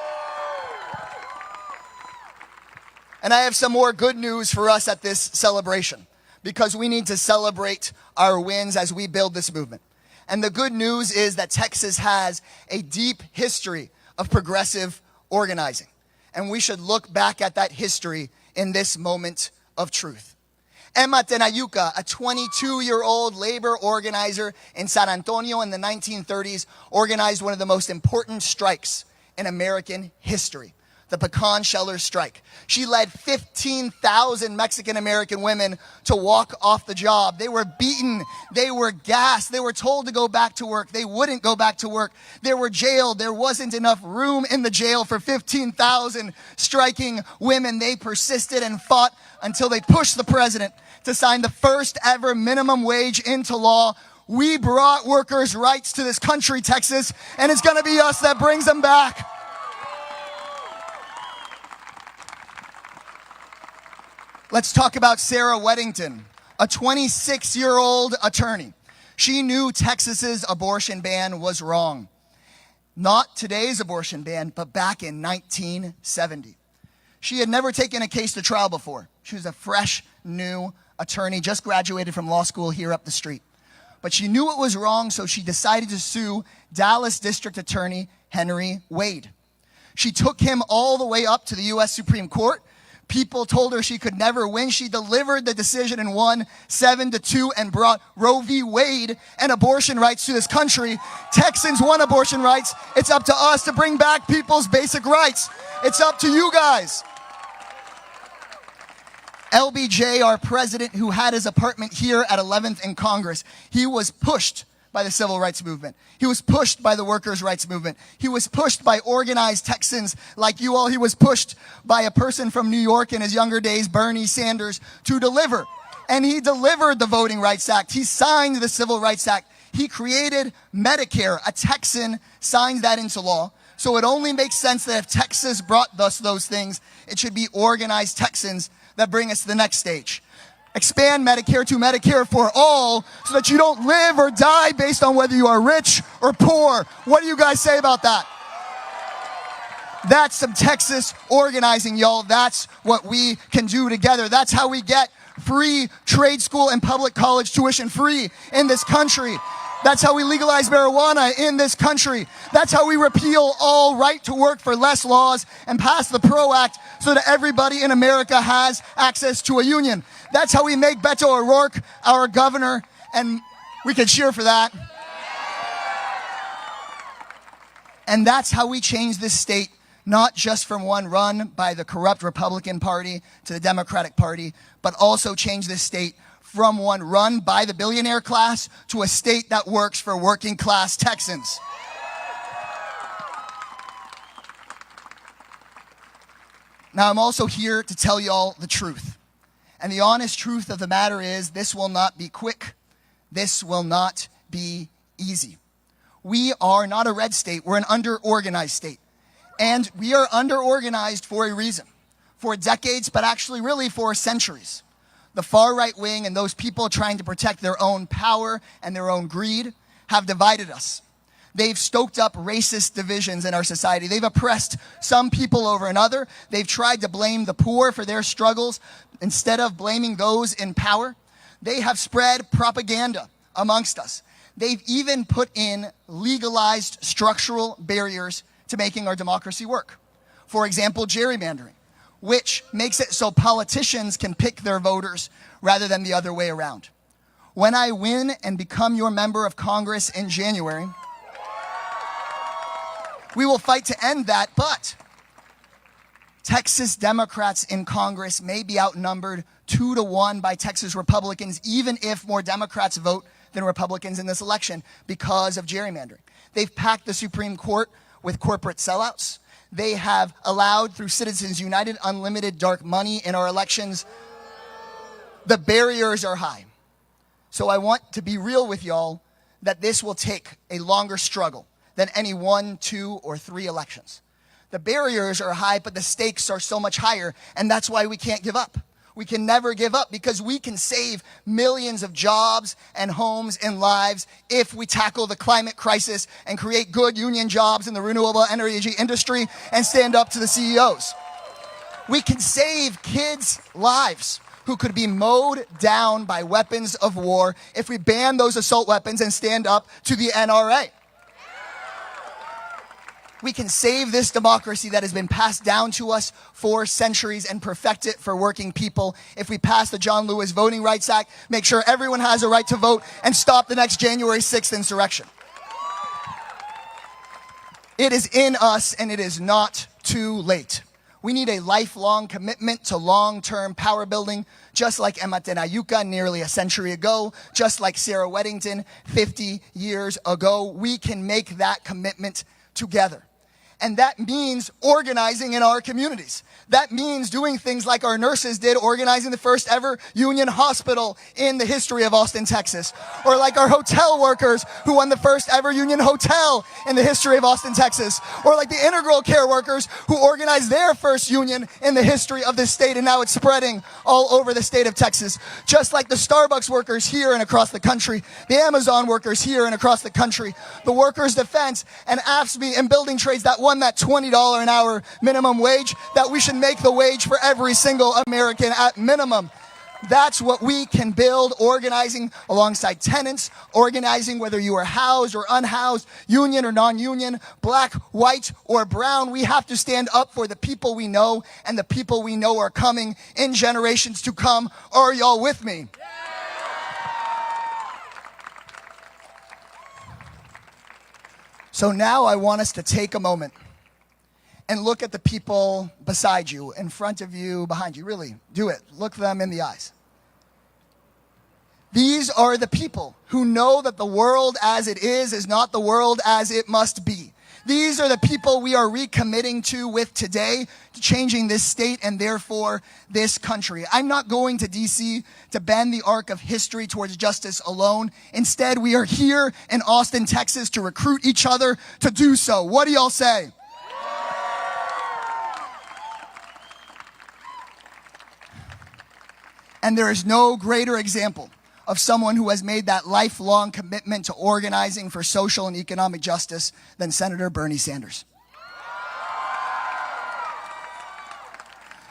And I have some more good news for us at this celebration, because we need to celebrate our wins as we build this movement. And the good news is that Texas has a deep history of progressive organizing. And we should look back at that history in this moment of truth. Emma Tenayuca, a 22-year-old labor organizer in San Antonio in the 1930s, organized one of the most important strikes in American history, the pecan shellers strike. She led 15,000 Mexican-American women to walk off the job. They were beaten. They were gassed. They were told to go back to work. They wouldn't go back to work. They were jailed. There wasn't enough room in the jail for 15,000 striking women. They persisted and fought until they pushed the president to sign the first ever minimum wage into law. We brought workers' rights to this country, Texas, and it's going to be us that brings them back. Let's talk about Sarah Weddington, a 26-year-old attorney. She knew Texas's abortion ban was wrong. Not today's abortion ban, but back in 1970. She had never taken a case to trial before. She was a fresh, new attorney, just graduated from law school here up the street. But she knew it was wrong, so she decided to sue Dallas District Attorney Henry Wade. She took him all the way up to the U.S. Supreme Court. People told her she could never win. She delivered the decision and won 7-2 and brought Roe v. Wade and abortion rights to this country. Texans won abortion rights. It's up to us to bring back people's basic rights. It's up to you guys. LBJ, our president, who had his apartment here at 11th and Congress, he was pushed by the civil rights movement. He was pushed by the workers' rights movement. He was pushed by organized Texans like you all. He was pushed by a person from New York in his younger days, Bernie Sanders, to deliver. And he delivered the Voting Rights Act. He signed the Civil Rights Act. He created Medicare. A Texan signed that into law. So it only makes sense that if Texas brought us those things, it should be organized Texans that bring us to the next stage. Expand Medicare to Medicare for all so that you don't live or die based on whether you are rich or poor. What do you guys say about that? That's some Texas organizing, y'all. That's what we can do together. That's how we get free trade school and public college tuition free in this country. That's how we legalize marijuana in this country. That's how we repeal all right to work for less laws and pass the PRO Act so that everybody in America has access to a union. That's how we make Beto O'Rourke our governor, and we can cheer for that. And that's how we change this state, not just from one run by the corrupt Republican Party to the Democratic Party, but also change this state from one run by the billionaire class to a state that works for working class Texans. Now, I'm also here to tell y'all the truth. And the honest truth of the matter is, this will not be quick. This will not be easy. We are not a red state. We're an under-organized state. And we are under-organized for a reason. For decades, but actually really for centuries. The far right wing and those people trying to protect their own power and their own greed have divided us. They've stoked up racist divisions in our society. They've oppressed some people over another. They've tried to blame the poor for their struggles instead of blaming those in power. They have spread propaganda amongst us. They've even put in legalized structural barriers to making our democracy work. For example, gerrymandering, which makes it so politicians can pick their voters rather than the other way around. When I win and become your member of Congress in January, we will fight to end that, but Texas Democrats in Congress may be outnumbered 2-1 by Texas Republicans, even if more Democrats vote than Republicans in this election because of gerrymandering. They've packed the Supreme Court with corporate sellouts. They have allowed, through Citizens United, unlimited dark money in our elections. The barriers are high. So I want to be real with y'all that this will take a longer struggle than any 1, 2, or 3 elections. The barriers are high, but the stakes are so much higher, and that's why we can't give up. We can never give up because we can save millions of jobs and homes and lives if we tackle the climate crisis and create good union jobs in the renewable energy industry and stand up to the CEOs. We can save kids' lives who could be mowed down by weapons of war if we ban those assault weapons and stand up to the NRA. We can save this democracy that has been passed down to us for centuries and perfect it for working people if we pass the John Lewis Voting Rights Act, make sure everyone has a right to vote, and stop the next January 6th insurrection. It is in us, and it is not too late. We need a lifelong commitment to long-term power building, just like Emma Tenayuca nearly a century ago, just like Sarah Weddington 50 years ago. We can make that commitment together. And that means organizing in our communities. That means doing things like our nurses did, organizing the first ever union hospital in the history of Austin, Texas. Or like our hotel workers who won the first ever union hotel in the history of Austin, Texas. Or like the integral care workers who organized their first union in the history of this state, and now it's spreading all over the state of Texas. Just like the Starbucks workers here and across the country, the Amazon workers here and across the country, the workers' defense and AFSCME and building trades that won that $20 an hour minimum wage, that we should make the wage for every single American at minimum. That's what we can build, organizing alongside tenants, organizing whether you are housed or unhoused, union or non-union, black, white, or brown. We have to stand up for the people we know, and the people we know are coming in generations to come. Are y'all with me? So now I want us to take a moment and look at the people beside you, in front of you, behind you. Really, do it. Look them in the eyes. These are the people who know that the world as it is not the world as it must be. These are the people we are recommitting to with today, to changing this state and therefore this country. I'm not going to DC to bend the arc of history towards justice alone. Instead, we are here in Austin, Texas to recruit each other to do so. What do y'all say? And there is no greater example of someone who has made that lifelong commitment to organizing for social and economic justice than Senator Bernie Sanders.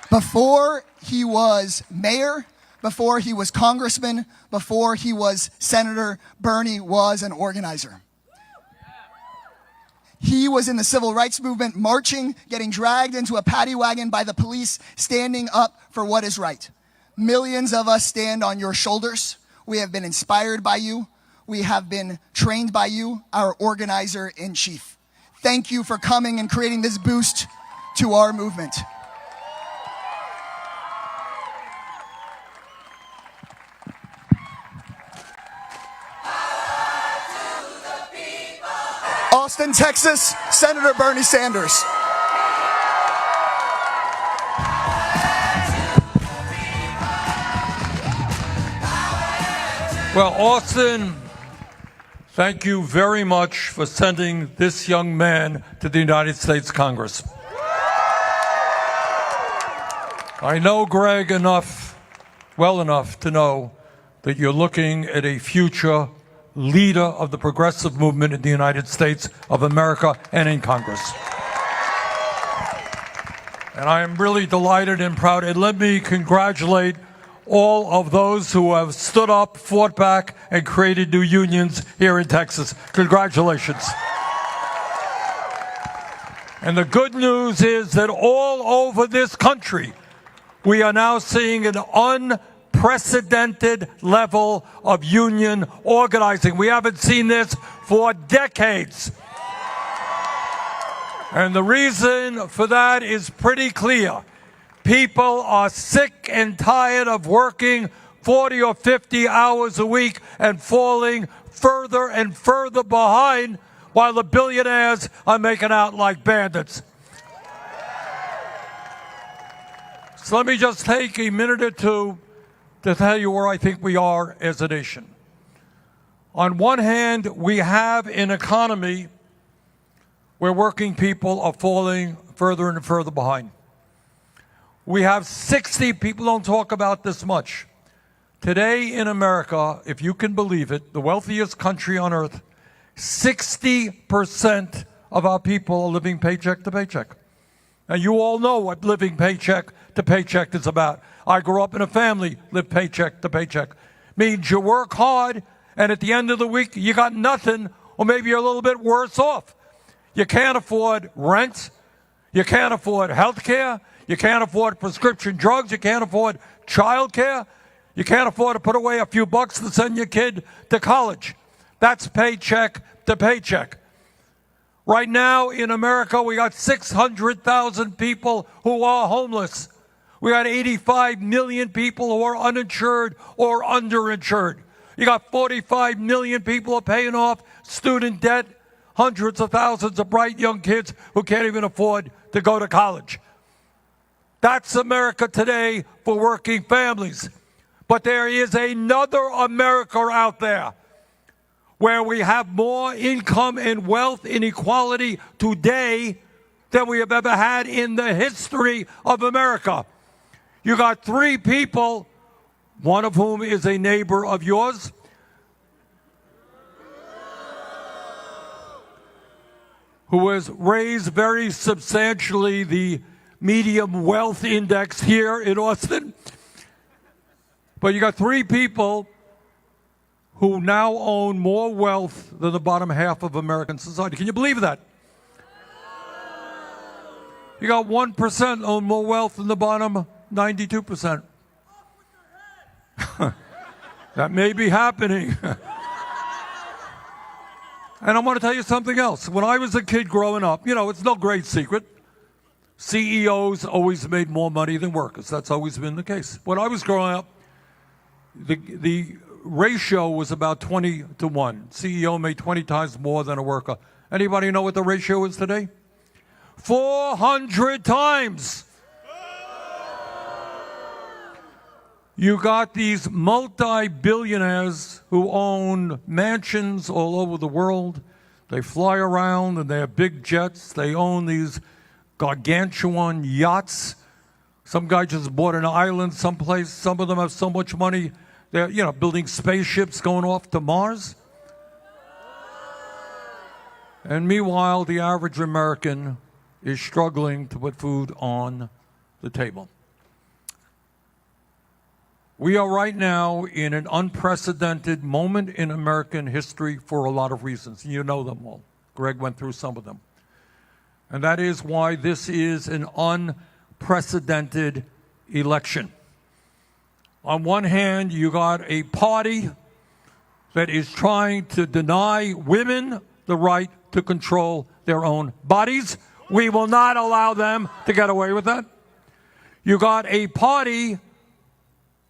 Before he was mayor, before he was congressman, before he was senator, Bernie was an organizer. He was in the civil rights movement, marching, getting dragged into a paddy wagon by the police, standing up for what is right. Millions of us stand on your shoulders. We have been inspired by you. We have been trained by you, our organizer in chief. Thank you for coming and creating this boost to our movement. Austin, Texas, Senator Bernie Sanders. Well, Austin, thank you very much for sending this young man to the United States Congress. I know Greg enough well enough to know that you're looking at a future leader of the progressive movement in the United States of America and in Congress. And I am really delighted and proud. And let me congratulate all of those who have stood up, fought back, and created new unions here in Texas. Congratulations. And the good news is that all over this country, we are now seeing an unprecedented level of union organizing. We haven't seen this for decades. And the reason for that is pretty clear. People are sick and tired of working 40 or 50 hours a week and falling further and further behind while the billionaires are making out like bandits. So let me just take a minute or two to tell you where I think we are as a nation. On one hand, we have an economy where working people are falling further and further behind. We have 60, people don't talk about this much. Today in America, if you can believe it, the wealthiest country on earth, 60% of our people are living paycheck to paycheck. Now, you all know what living paycheck to paycheck is about. I grew up in a family, lived paycheck to paycheck. Means you work hard, and at the end of the week, you got nothing, or maybe you're a little bit worse off. You can't afford rent. You can't afford health care. You can't afford prescription drugs. You can't afford child care. You can't afford to put away a few bucks to send your kid to college. That's paycheck to paycheck. Right now in America, we got 600,000 people who are homeless. We got 85 million people who are uninsured or underinsured. You got 45 million people who are paying off student debt. Hundreds of thousands of bright young kids who can't even afford to go to college. That's America today for working families. But there is another America out there where we have more income and wealth inequality today than we have ever had in the history of America. You got 3 people, one of whom is a neighbor of yours, who has raised very substantially the medium wealth index here in Austin. But you got 3 people who now own more wealth than the bottom half of American society. Can you believe that? You got 1% own more wealth than the bottom 92%. That may be happening. And I want to tell you something else. When I was a kid growing up, it's no great secret. CEOs always made more money than workers. That's always been the case. When I was growing up, the ratio was about 20 to 1. CEO made 20 times more than a worker. Anybody know what the ratio is today? 400 times. You got these multi-billionaires who own mansions all over the world. They fly around and they have big jets. They own these gargantuan yachts. Some guy just bought an island someplace. Some of them have so much money, they're building spaceships going off to Mars. And meanwhile, the average American is struggling to put food on the table. We are right now in an unprecedented moment in American history for a lot of reasons. You know them all. Greg went through some of them. And that is why this is an unprecedented election. On one hand, you got a party that is trying to deny women the right to control their own bodies. We will not allow them to get away with that. You got a party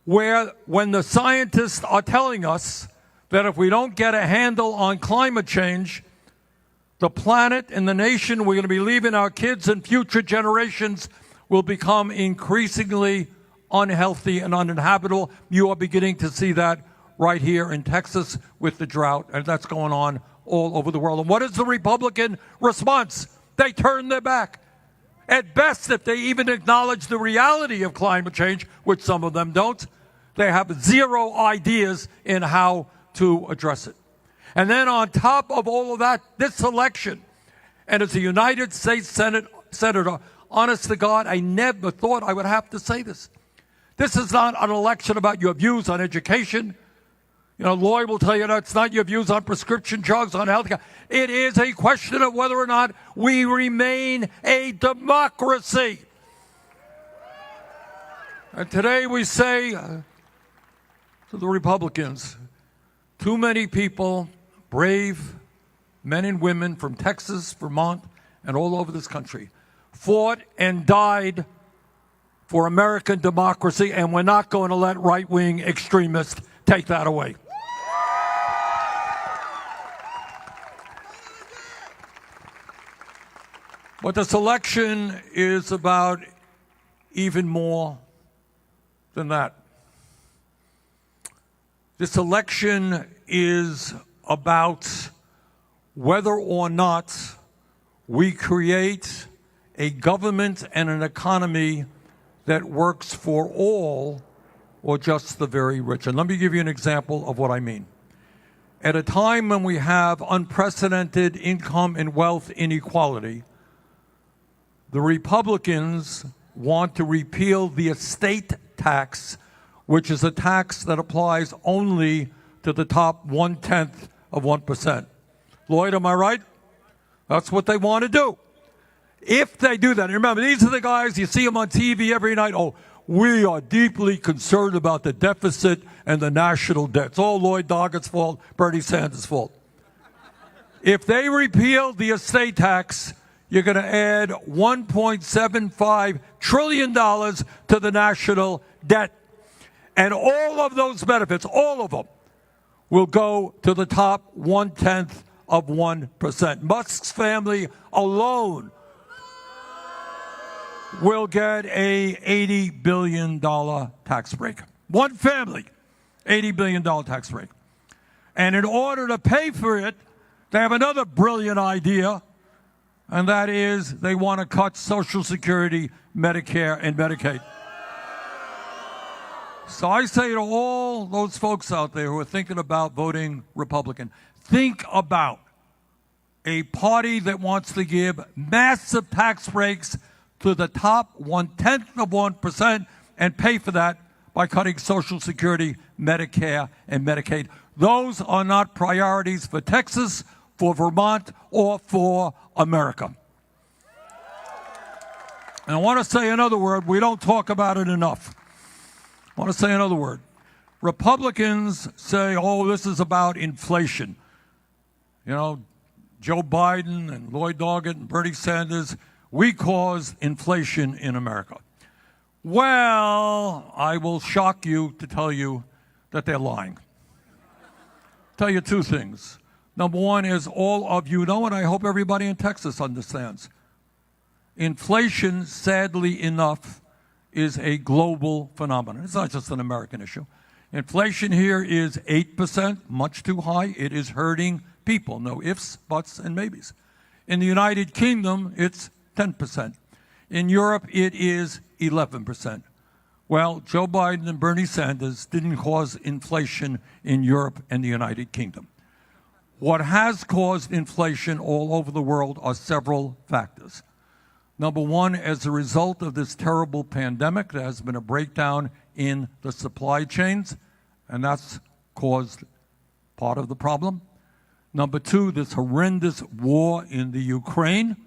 where, when the scientists are telling us that if we don't get a handle on climate change, the planet and the nation we're going to be leaving our kids and future generations will become increasingly unhealthy and uninhabitable. You are beginning to see that right here in Texas with the drought, and that's going on all over the world. And what is the Republican response? They turn their back. At best, if they even acknowledge the reality of climate change, which some of them don't, They have zero ideas in how to address it. And then on top of all of that, this election, and as a United States Senator, honest to God, I never thought I would have to say this. This is not an election about your views on education. You know, Lloyd will tell you that it's not your views on prescription drugs, on health care. It is a question of whether or not we remain a democracy. And today we say to the Republicans, too many people, brave men and women from Texas, Vermont, and all over this country, fought and died for American democracy, and we're not going to let right-wing extremists take that away. But this election is about even more than that. This election is about whether or not we create a government and an economy that works for all or just the very rich. And let me give you an example of what I mean. At a time when we have unprecedented income and wealth inequality, the Republicans want to repeal the estate tax, which is a tax that applies only to the top 1/10 of 1%. Lloyd, am I right? That's what they want to do. If they do that, and remember, these are the guys, you see them on TV every night. Oh, we are deeply concerned about the deficit and the national debt. It's all Lloyd Doggett's fault, Bernie Sanders' fault. If they repeal the estate tax, you're going to add $1.75 trillion to the national debt. And all of those benefits, all of them, will go to the top 1/10 of 1%. Musk's family alone will get a $80 billion tax break. One family, $80 billion tax break. And in order to pay for it, they have another brilliant idea, and that is they want to cut Social Security, Medicare, and Medicaid. So I say to all those folks out there who are thinking about voting Republican, think about a party that wants to give massive tax breaks to the top 1/10 of 1% and pay for that by cutting Social Security, Medicare, and Medicaid. Those are not priorities for Texas, for Vermont, or for America. And I want to say another word. We don't talk about it enough. I want to say another word. Republicans say, oh, this is about inflation. You know, Joe Biden and Lloyd Doggett and Bernie Sanders, we caused inflation in America. Well, I will shock you to tell you that they're lying. Tell you two things. Number one is all of you know, and I hope everybody in Texas understands, inflation, sadly enough, is a global phenomenon. It's not just an American issue. Inflation here is 8%, much too high. It is hurting people. No ifs, buts, and maybes. In the United Kingdom, it's 10%. In Europe, it is 11%. Well, Joe Biden and Bernie Sanders didn't cause inflation in Europe and the United Kingdom. What has caused inflation all over the world are several factors. Number one, as a result of this terrible pandemic, there has been a breakdown in the supply chains, and that's caused part of the problem. Number two, this horrendous war in the Ukraine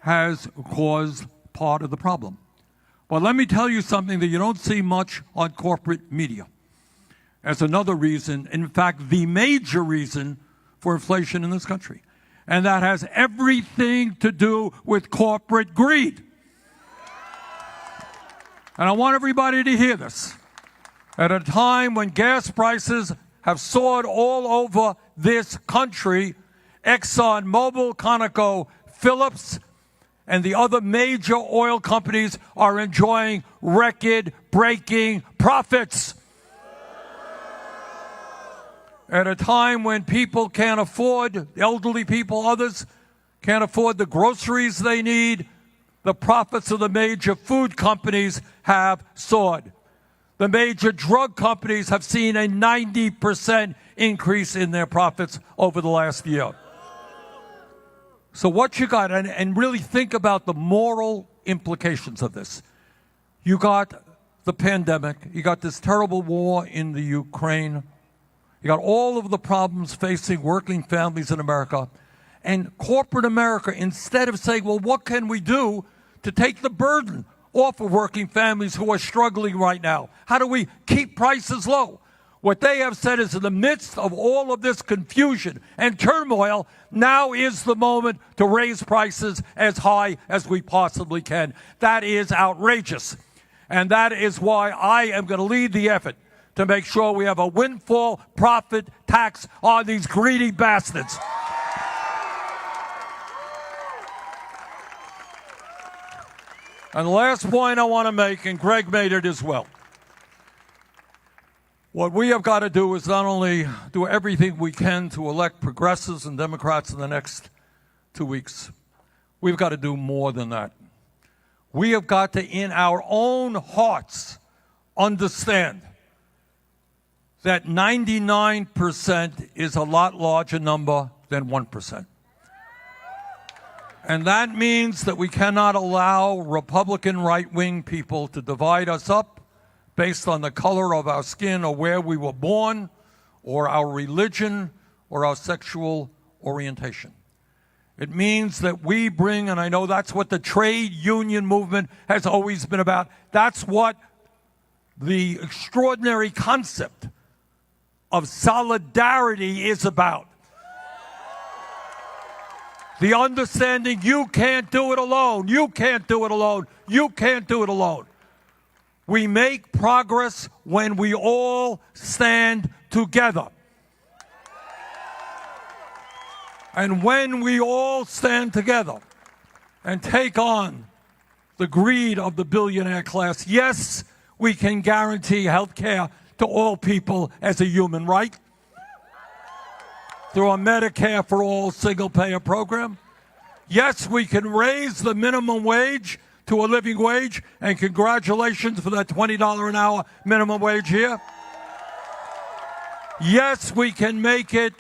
has caused part of the problem. But let me tell you something that you don't see much on corporate media as another reason, in fact, the major reason for inflation in this country. And that has everything to do with corporate greed. And I want everybody to hear this. At a time when gas prices have soared all over this country, Exxon, Mobil, Conoco, Phillips, and the other major oil companies are enjoying record-breaking profits. At a time when people can't afford, elderly people, others, can't afford the groceries they need, the profits of the major food companies have soared. The major drug companies have seen a 90% increase in their profits over the last year. So what you got, and really think about the moral implications of this. You got the pandemic, you got this terrible war in the Ukraine, you got all of the problems facing working families in America, and corporate America, instead of saying, well, what can we do to take the burden off of working families who are struggling right now? How do we keep prices low? What they have said is, in the midst of all of this confusion and turmoil, now is the moment to raise prices as high as we possibly can. That is outrageous. And that is why I am going to lead the effort to make sure we have a windfall profit tax on these greedy bastards. And the last point I want to make, and Greg made it as well, what we have got to do is not only do everything we can to elect progressives and Democrats in the next 2 weeks, we've got to do more than that. We have got to, in our own hearts, understand that 99% is a lot larger number than 1%. And that means that we cannot allow Republican right-wing people to divide us up based on the color of our skin or where we were born or our religion or our sexual orientation. It means that we bring, and I know that's what the trade union movement has always been about. That's what the extraordinary concept of solidarity is about. The understanding you can't do it alone. You can't do it alone. You can't do it alone. We make progress when we all stand together. And when we all stand together and take on the greed of the billionaire class, yes, we can guarantee health care to all people as a human right through a Medicare for All single-payer program. Yes, we can raise the minimum wage to a living wage, and congratulations for that $20 an hour minimum wage here. Yes, we can make it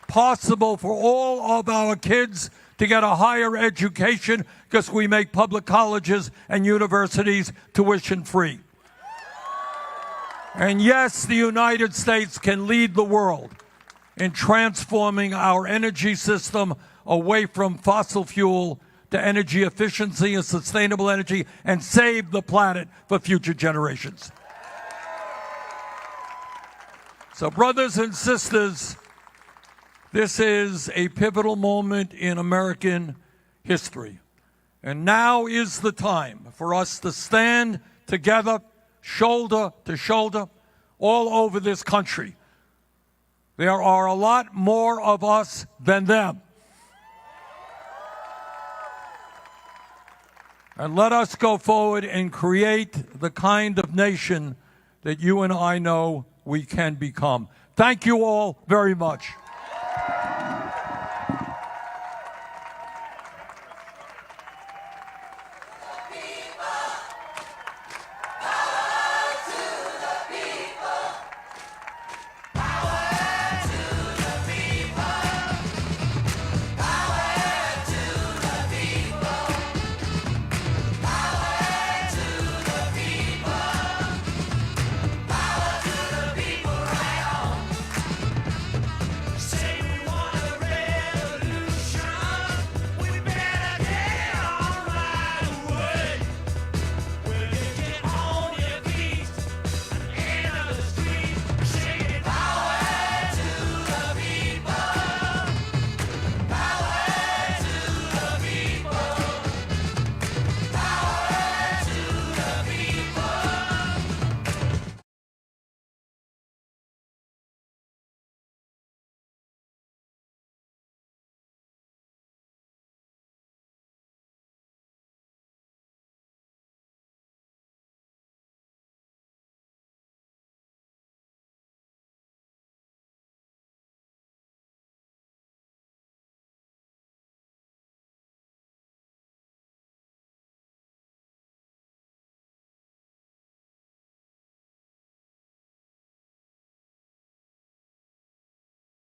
possible for all of our kids to get a higher education because we make public colleges and universities tuition free. And yes, the United States can lead the world in transforming our energy system away from fossil fuel to energy efficiency and sustainable energy and save the planet for future generations. So, brothers and sisters, this is a pivotal moment in American history. And now is the time for us to stand together, shoulder to shoulder, all over this country. There are a lot more of us than them. And let us go forward and create the kind of nation that you and I know we can become. Thank you all very much.